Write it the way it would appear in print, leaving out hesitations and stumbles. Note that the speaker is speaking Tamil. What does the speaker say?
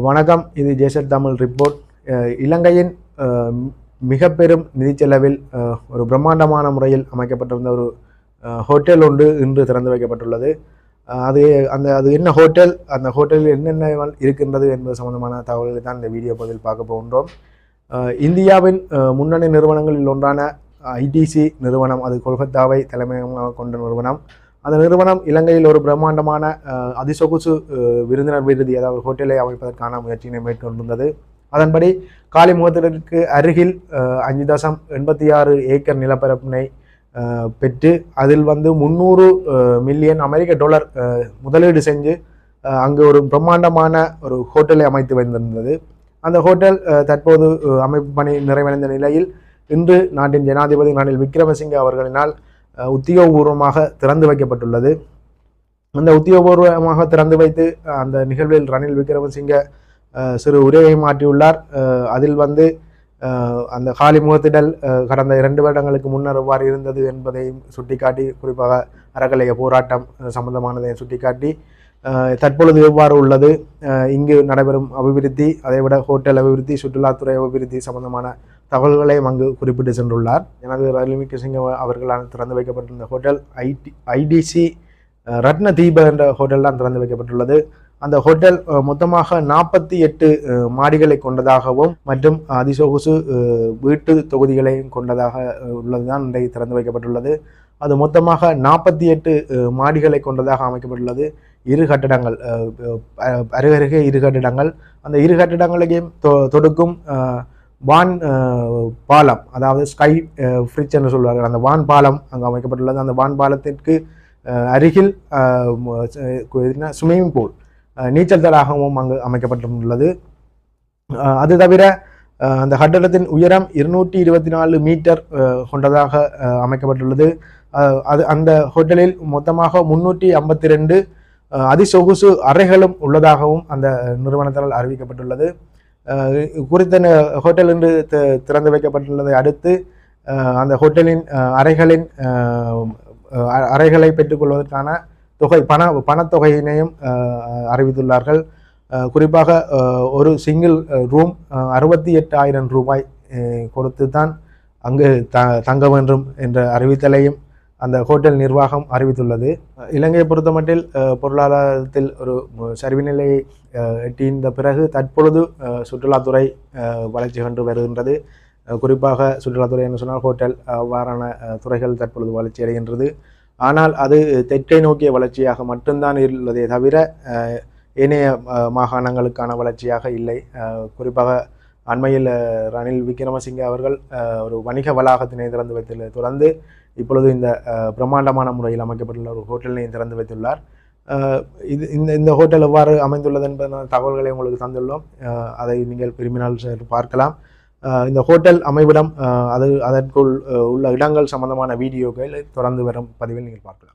வணக்கம், இது ஜேசட் தமிழ் ரிப்போர்ட். இலங்கையின் மிக பெரும் நிதி செலவில் ஒரு பிரம்மாண்டமான முறையில் அமைக்கப்பட்டிருந்த ஒரு ஹோட்டல் ஒன்று இன்று திறந்து வைக்கப்பட்டுள்ளது. அது என்ன ஹோட்டல், அந்த ஹோட்டலில் என்னென்ன இருக்கின்றது என்பது சம்பந்தமான தகவல்களை தான் இந்த வீடியோ பதில் பார்க்க போகின்றோம். இந்தியாவின் முன்னணி நிறுவனங்களில் ஒன்றான ஐடிசி நிறுவனம், அது கொல்கத்தாவை தலைமையகமாக கொண்ட நிறுவனம். அந்த நிறுவனம் இலங்கையில் ஒரு பிரம்மாண்டமான அதிசொகுசு விருந்தினர் விடுதி, அதாவது ஹோட்டலை அமைப்பதற்கான முயற்சியினை மேற்கொண்டிருந்தது. அதன்படி காலிமுகத்திற்கு அருகில் 5.86 ஏக்கர் நிலப்பரப்பினை பெற்று அதில் $300 மில்லியன் முதலீடு செஞ்சு அங்கு ஒரு பிரம்மாண்டமான ஒரு ஹோட்டலை அமைத்து வந்திருந்தது. அந்த ஹோட்டல் தற்போது அமைப்பு பணி நிறைவடைந்த நிலையில் இன்று நாட்டின் ஜனாதிபதி ரணில் விக்ரமசிங்கே அவர்களினால் உத்தியோகபூர்வமாக திறந்து வைக்கப்பட்டுள்ளது. அந்த உத்தியோகபூர்வமாக திறந்து வைத்து அந்த நிகழ்வில் ரணில் விக்ரமசிங்கே சிறு உரையை மாற்றியுள்ளார். அதில் அந்த காலி முகத்திடல் கடந்த 2 வருடங்களுக்கு முன்னர் எவ்வாறு இருந்தது என்பதையும் சுட்டிக்காட்டி, குறிப்பாக அறக்கலைய போராட்டம் சம்பந்தமானதை சுட்டிக்காட்டி தற்பொழுது எவ்வாறு உள்ளது, இங்கு நடைபெறும் அபிவிருத்தி, அதைவிட ஹோட்டல் அபிவிருத்தி, சுற்றுலாத்துறை அபிவிருத்தி சம்பந்தமான தகவல்களையும் அங்கு குறிப்பிட்டு சென்றுள்ளார். எனது ரணில் விக்ரமசிங்கே அவர்களால் திறந்து வைக்கப்பட்டிருந்த ஹோட்டல் ஐடிசி ரத்னதீப என்ற ஹோட்டல் தான் திறந்து வைக்கப்பட்டுள்ளது. அந்த ஹோட்டல் மொத்தமாக 48 மாடிகளை கொண்டதாகவும் மற்றும் அதிசொகுசு வீட்டு தொகுதிகளையும் கொண்டதாக உள்ளதுதான் இன்றைக்கு திறந்து வைக்கப்பட்டுள்ளது. அது மொத்தமாக 48 மாடிகளை கொண்டதாக அமைக்கப்பட்டுள்ளது. 2 கட்டிடங்கள், அருகருகே 2 கட்டிடங்கள். அந்த 2 கட்டிடங்களையும் தொடுக்கும் வான் பாலம், அதாவது ஸ்கை ஃப்ரிட்ஜ் என்று சொல்வார்கள், அந்த வான் பாலம் அங்கு அமைக்கப்பட்டுள்ளது. அந்த வான் பாலத்திற்கு அருகில் ஸ்விம்மிங் பூல், நீச்சல் தடாகமும் அங்கு அமைக்கப்பட்டுள்ளது. அது தவிர அந்த கட்டடத்தின் உயரம் 224 மீட்டர் கொண்டதாக அமைக்கப்பட்டுள்ளது. அந்த ஹோட்டலில் மொத்தமாக 352 அதிசொகுசு அறைகளும் உள்ளதாகவும் அந்த நிறுவனத்தால் அறிவிக்கப்பட்டுள்ளது. குறித்த ஹோட்டல் என்று திறந்து வைக்கப்பட்டுள்ளதை அடுத்து அந்த ஹோட்டலின் அறைகளை பெற்றுக்கொள்வதற்கான பணத்தொகையினையும் அறிவித்துள்ளார்கள். குறிப்பாக ஒரு சிங்கிள் ரூம் 68,000 ரூபாய் கொடுத்து தான் அங்கு தங்க வேண்டும் என்ற அறிவித்தலையும் அந்த ஹோட்டல் நிர்வாகம் அறிவித்துள்ளது. இலங்கையை பொறுத்தமட்டில் பொருளாதாரத்தில் ஒரு சரிவுநிலையை எட்டியிருந்த பிறகு தற்பொழுது சுற்றுலாத்துறை வளர்ச்சி கண்டு வருகின்றது. குறிப்பாக சுற்றுலாத்துறை என்று சொன்னால் ஹோட்டல் அவ்வாறான துறைகள் தற்பொழுது வளர்ச்சி அடைகின்றது. ஆனால் அது தெற்கை நோக்கிய வளர்ச்சியாக மட்டும்தான் உள்ளதே தவிர ஏனைய மாகாணங்களுக்கான வளர்ச்சியாக இல்லை. குறிப்பாக அண்மையில் ரணில் விக்ரமசிங்கே அவர்கள் ஒரு வணிக வளாகத்தினை திறந்து வைத்துள்ளதை தொடர்ந்து இப்பொழுது இந்த பிரம்மாண்டமான முறையில் அமைக்கப்பட்டுள்ள ஒரு ஹோட்டலினை திறந்து வைத்துள்ளார். இந்த ஹோட்டல் எவ்வாறு அமைந்துள்ளது என்பதான தகவல்களை உங்களுக்கு தந்துள்ளோம். அதை நீங்கள் விரும்பினால் பார்க்கலாம். இந்த ஹோட்டல் அமைவிடம் அதற்குள் உள்ள இடங்கள் சம்பந்தமான வீடியோக்கள் தொடர்ந்து வரும் பதிவில் நீங்கள் பார்க்கலாம்.